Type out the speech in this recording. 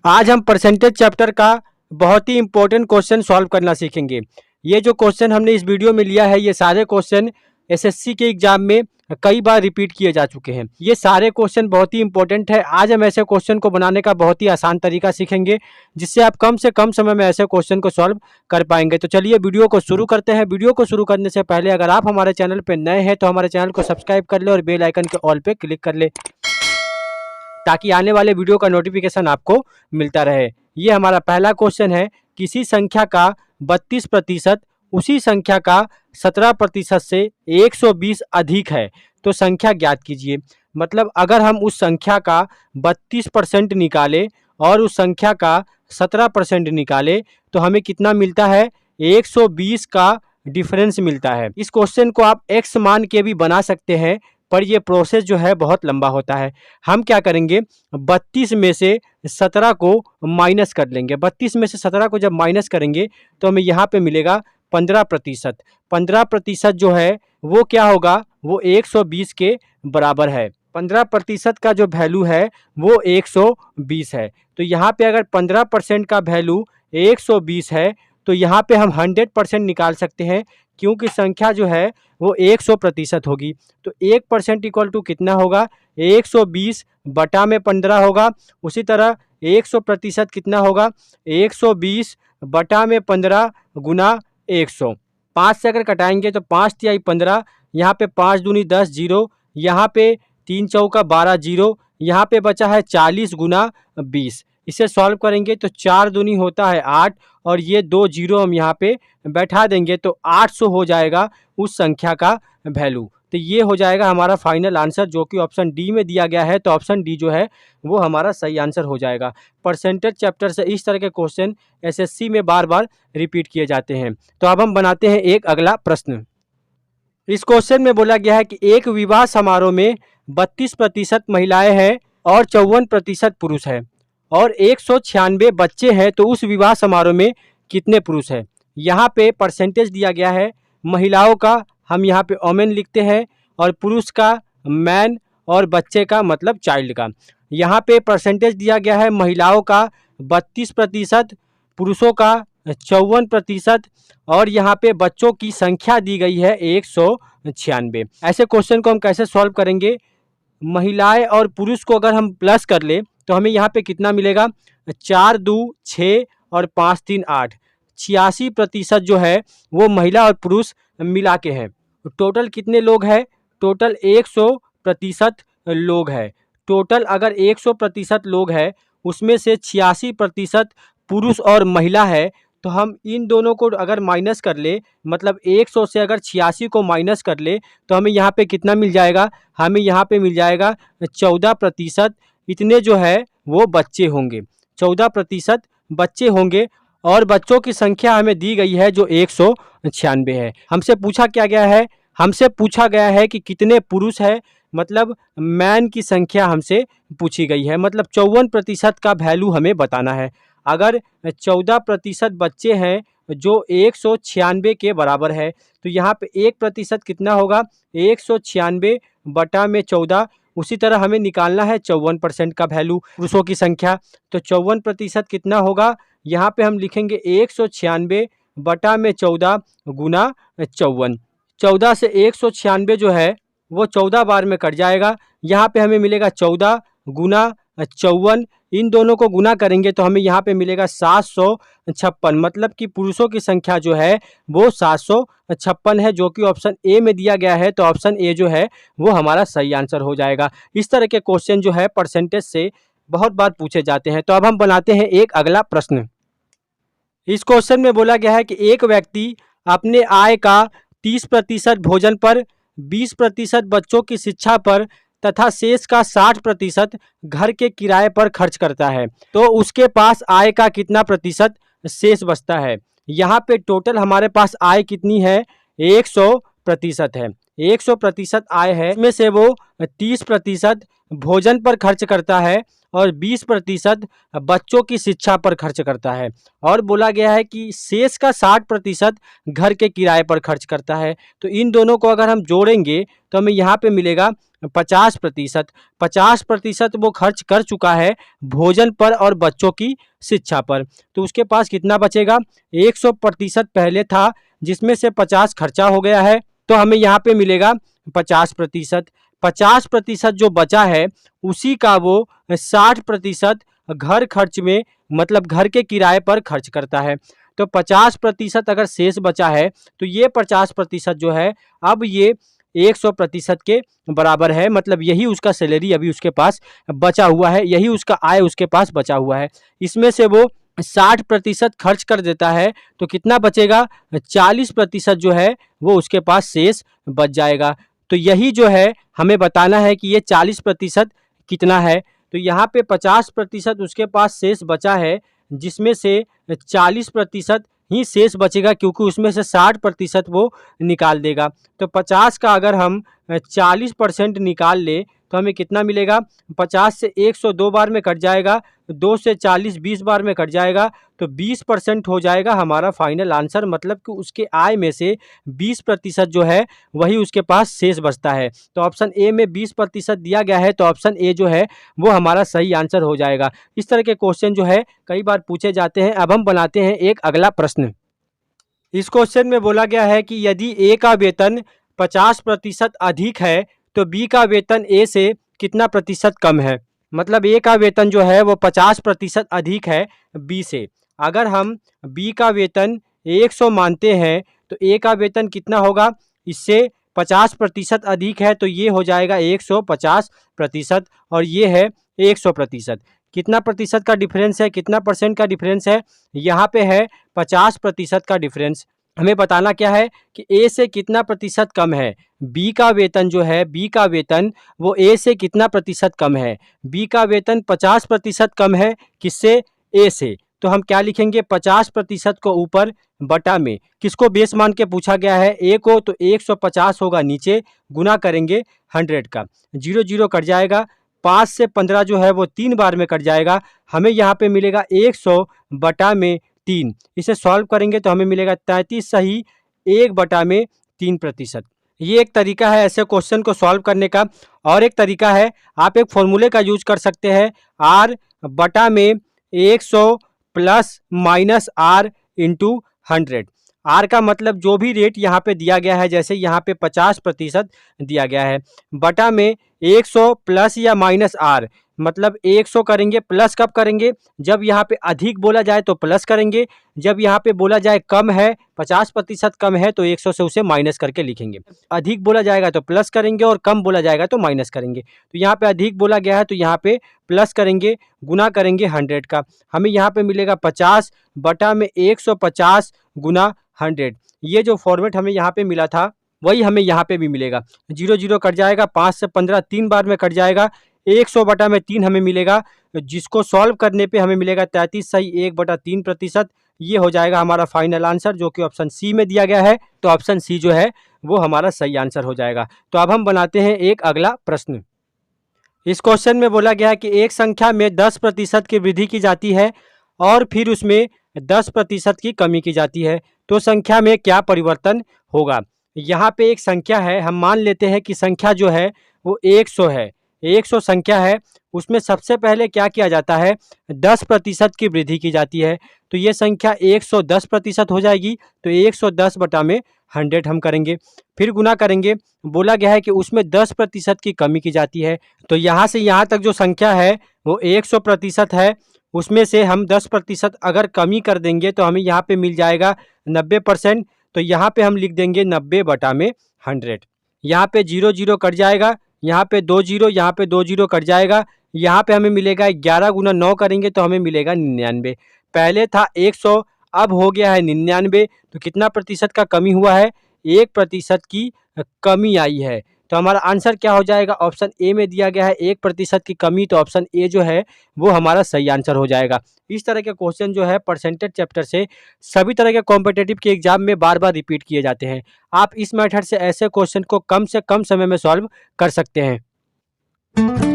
आज हम percentage chapter का बहुत ही इंपॉर्टेंट क्वेश्चन सॉल्व करना सीखेंगे। ये जो क्वेश्चन हमने इस वीडियो में लिया है, ये सारे क्वेश्चन एसएससी के एग्जाम में कई बार रिपीट किए जा चुके हैं। ये सारे क्वेश्चन बहुत ही इंपॉर्टेंट है। आज हम ऐसे क्वेश्चन को बनाने का बहुत ही आसान तरीका सीखेंगे, जिससे आप कम से कम समय में ऐसे क्वेश्चन को सॉल्व कर पाएंगे। तो चलिए वीडियो को शुरू करते हैं। वीडियो को शुरू करने से पहले अगर आप हमारे चैनल पर नए हैं तो हमारे चैनल को सब्सक्राइब कर ले और बेल आइकन के ऑल पे क्लिक कर ले, ताकि आने वाले वीडियो का नोटिफिकेशन आपको मिलता रहे। ये हमारा पहला क्वेश्चन है। किसी संख्या का 32% उसी संख्या का 17% से 120 अधिक है तो संख्या ज्ञात कीजिए। मतलब अगर हम उस संख्या का 32% निकालें और उस संख्या का 17% निकालें तो हमें कितना मिलता है? 120 का डिफरेंस मिलता है। इस क्वेश्चन को आप एक्स मान के भी बना सकते हैं, पर ये प्रोसेस जो है बहुत लंबा होता है। हम क्या करेंगे, 32 में से 17 को माइनस कर लेंगे। 32 में से 17 को जब माइनस करेंगे तो हमें यहाँ पे मिलेगा 15%। 15% जो है वो क्या होगा? वो 120 के बराबर है। 15% का जो वैल्यू है वो 120 है। तो यहाँ पे अगर 15% का वैल्यू 120 है तो यहाँ पे हम 100% निकाल सकते हैं, क्योंकि संख्या जो है वो 100% होगी। तो 1% इक्वल टू कितना होगा? 120 बटा में 15 होगा। उसी तरह 100% कितना होगा? 120 बटा में 15 गुना 100। 5 से अगर कटाएंगे तो 5 तिहाई 15, यहाँ पे 5 दूनी 10 जीरो, यहाँ पे 3 चौका 12 जीरो, यहाँ पे बचा है 40 गुना 20। इसे सॉल्व करेंगे तो 4 दूनी होता है 8 और ये 2 जीरो हम यहाँ पे बैठा देंगे तो 800 हो जाएगा उस संख्या का वैल्यू। तो ये हो जाएगा हमारा फाइनल आंसर, जो कि ऑप्शन डी में दिया गया है। तो ऑप्शन डी जो है वो हमारा सही आंसर हो जाएगा। परसेंटेज चैप्टर से इस तरह के क्वेश्चन एसएससी में बार बार रिपीट किए जाते हैं। तो अब हम बनाते हैं एक अगला प्रश्न। इस क्वेश्चन में बोला गया है कि एक विवाह समारोह में 32% महिलाएं हैं और 54% पुरुष है और 196 बच्चे हैं, तो उस विवाह समारोह में कितने पुरुष हैं? यहाँ पे परसेंटेज दिया गया है। महिलाओं का हम यहाँ पे वोमेन लिखते हैं और पुरुष का मैन और बच्चे का मतलब चाइल्ड का। यहाँ पे परसेंटेज दिया गया है महिलाओं का 32%, पुरुषों का 54% और यहाँ पे बच्चों की संख्या दी गई है 196। ऐसे क्वेश्चन को हम कैसे सॉल्व करेंगे? महिलाएं और पुरुष को अगर हम प्लस कर ले तो हमें यहाँ पे कितना मिलेगा? 4 2 6 और 5 3 8। 86% जो है वो महिला और पुरुष मिला के हैं। टोटल कितने लोग हैं? टोटल 100% लोग हैं। टोटल अगर 100% लोग हैं, उसमें से 86% पुरुष और महिला है, तो हम इन दोनों को अगर माइनस कर ले, मतलब 100 से अगर 86 को माइनस कर ले तो हमें यहाँ पे कितना मिल जाएगा? हमें यहाँ पे मिल जाएगा 14%। इतने जो है वो बच्चे होंगे, 14% बच्चे होंगे और बच्चों की संख्या हमें दी गई है जो 196 है। हमसे पूछा क्या गया है? हमसे पूछा गया है कि कितने पुरुष है, मतलब मैन की संख्या हमसे पूछी गई है। मतलब 54% का वैल्यू हमें बताना है। अगर 14% बच्चे हैं जो 196 के बराबर है, तो यहाँ पे 1% कितना होगा? 196 बटा में 14। उसी तरह हमें निकालना है 54% का वैल्यू, पुरुषों की संख्या। तो 54% कितना होगा? यहाँ पे हम लिखेंगे 196 बटा में 14 गुना 54। 14 से 196 जो है वो 14 बार में कट जाएगा। यहाँ पे हमें मिलेगा 14 गुना 54। इन दोनों को गुना करेंगे तो हमें यहाँ पे मिलेगा 756। मतलब कि पुरुषों की संख्या जो है वो 756 है, जो कि ऑप्शन ए में दिया गया है। तो ऑप्शन ए जो है वो हमारा सही आंसर हो जाएगा। इस तरह के क्वेश्चन जो है परसेंटेज से बहुत बार पूछे जाते हैं। तो अब हम बनाते हैं एक अगला प्रश्न। इस क्वेश्चन में बोला गया है कि एक व्यक्ति अपने आय का 30% भोजन पर, 20% बच्चों की शिक्षा पर तथा शेष का 60% घर के किराए पर खर्च करता है, तो उसके पास आय का कितना प्रतिशत शेष बचता है? यहाँ पे टोटल हमारे पास आय कितनी है? 100% है। 100% आय है, इसमें से वो 30% भोजन पर खर्च करता है और 20% बच्चों की शिक्षा पर खर्च करता है। और बोला गया है कि शेष का 60% घर के किराए पर खर्च करता है। तो इन दोनों को अगर हम जोड़ेंगे तो हमें यहाँ पे मिलेगा 50%। 50% वो खर्च कर चुका है भोजन पर और बच्चों की शिक्षा पर। तो उसके पास कितना बचेगा? 100% पहले था, जिसमें से 50 खर्चा हो गया है, तो हमें यहाँ पे मिलेगा 50%। 50% जो बचा है उसी का वो 60% घर खर्च में, मतलब घर के किराए पर खर्च करता है। तो 50% अगर शेष बचा है तो ये 50% जो है अब ये 100% के बराबर है, मतलब यही उसका सैलरी अभी उसके पास बचा हुआ है, यही उसका आय उसके पास बचा हुआ है। इसमें से वो 60% खर्च कर देता है तो कितना बचेगा? 40% जो है वो उसके पास शेष बच जाएगा। तो यही जो है हमें बताना है कि ये 40% कितना है। तो यहाँ पे 50% उसके पास शेष बचा है, जिसमें से 40% ही शेष बचेगा, क्योंकि उसमें से 60% वो निकाल देगा। तो 50 का अगर हम 40% निकाल ले तो हमें कितना मिलेगा? 50 से 100 2 बार में कट जाएगा, 2 से 40 20 बार में कट जाएगा, तो 20% हो जाएगा हमारा फाइनल आंसर। मतलब कि उसके आय में से 20% जो है वही उसके पास शेष बचता है। तो ऑप्शन ए में 20% दिया गया है, तो ऑप्शन ए जो है वो हमारा सही आंसर हो जाएगा। इस तरह के क्वेश्चन जो है कई बार पूछे जाते हैं। अब हम बनाते हैं एक अगला प्रश्न। इस क्वेश्चन में बोला गया है कि यदि ए का वेतन 50% अधिक है तो बी का वेतन ए से कितना प्रतिशत कम है। मतलब ए का वेतन जो है वो 50% अधिक है बी से। अगर हम बी का वेतन 100 मानते हैं तो ए का वेतन कितना होगा? इससे 50% अधिक है तो ये हो जाएगा 150% और ये है 100%। कितना प्रतिशत का डिफरेंस है, कितना परसेंट का डिफरेंस है? यहाँ पे है 50% का डिफरेंस। हमें बताना क्या है कि ए से कितना प्रतिशत कम है। बी का वेतन जो है, बी का वेतन वो ए से कितना प्रतिशत कम है? बी का वेतन 50% कम है, किससे? ए से। तो हम क्या लिखेंगे? 50% को ऊपर बटा में, किसको बेस मान के पूछा गया है? ए को, तो 150 होगा नीचे, गुना करेंगे 100 का, 0 0 कट जाएगा, 5 से 15 जो है वो 3 बार में कट जाएगा। हमें यहाँ पे मिलेगा 100 बटा में 3। इसे सॉल्व करेंगे तो हमें मिलेगा 33 सही 1/3%। ये एक तरीका है ऐसे क्वेश्चन को सॉल्व करने का। और एक तरीका है, आप एक फॉर्मूले का यूज कर सकते हैं, r बटा में 100 plus minus r into 100। R का मतलब जो भी रेट यहाँ पे दिया गया है, जैसे यहाँ पे 50% दिया गया है, बटा में 100 प्लस या माइनस आर, मतलब 100 करेंगे। प्लस कब करेंगे? जब यहाँ पे अधिक बोला जाए तो प्लस करेंगे, जब यहाँ पे बोला जाए कम है, 50% कम है, तो 100 से उसे माइनस करके लिखेंगे। अधिक बोला जाएगा तो प्लस करेंगे और कम बोला जाएगा तो माइनस करेंगे। तो यहाँ पे अधिक बोला गया है तो यहाँ पे प्लस करेंगे, गुना करेंगे 100 का। हमें यहाँ पे मिलेगा 50 बटा में 150 गुना 100। ये जो फॉर्मेट हमें यहाँ पे मिला था वही हमें यहाँ पे भी मिलेगा। 0 0 कट जाएगा, 5 से 15 3 बार में कट जाएगा, 100 बटा में 3 हमें मिलेगा, जिसको सॉल्व करने पे हमें मिलेगा 33 सही 1/3%। ये हो जाएगा हमारा फाइनल आंसर, जो कि ऑप्शन सी में दिया गया है। तो ऑप्शन सी जो है वो हमारा सही आंसर हो जाएगा। तो अब हम बनाते हैं एक अगला प्रश्न। इस क्वेश्चन में बोला गया है कि एक संख्या में 10% की वृद्धि की जाती है और फिर उसमें 10% की कमी की जाती है, तो संख्या में क्या परिवर्तन होगा। यहाँ पे एक संख्या है, हम मान लेते हैं कि संख्या जो है वो 100 है, 100 संख्या है। उसमें सबसे पहले क्या किया जाता है? 10% की वृद्धि की जाती है। तो ये संख्या 110% हो जाएगी। तो 110 बटा में 100 हम करेंगे, फिर गुना करेंगे। बोला गया है कि उसमें 10% की कमी की जाती है। तो यहाँ से यहाँ तक जो संख्या है वो 100% है, उसमें से हम 10% अगर कमी कर देंगे तो हमें यहाँ पे मिल जाएगा 90%। तो यहाँ पे हम लिख देंगे 90 बटा में 100। यहाँ पे 0 0 कट जाएगा, यहाँ पे 2 0, यहाँ पे 2 0 कट जाएगा। यहाँ पे हमें मिलेगा 11 गुना 9 करेंगे तो हमें मिलेगा 99। पहले था 100, अब हो गया है 99। तो कितना प्रतिशत का कमी हुआ है? 1% की कमी आई है। तो हमारा आंसर क्या हो जाएगा? ऑप्शन ए में दिया गया है 1% की कमी, तो ऑप्शन ए जो है वो हमारा सही आंसर हो जाएगा। इस तरह के क्वेश्चन जो है परसेंटेज चैप्टर से सभी तरह के कॉम्पिटिटिव के एग्जाम में बार बार रिपीट किए जाते हैं। आप इस मेथड से ऐसे क्वेश्चन को कम से कम समय में सॉल्व कर सकते हैं।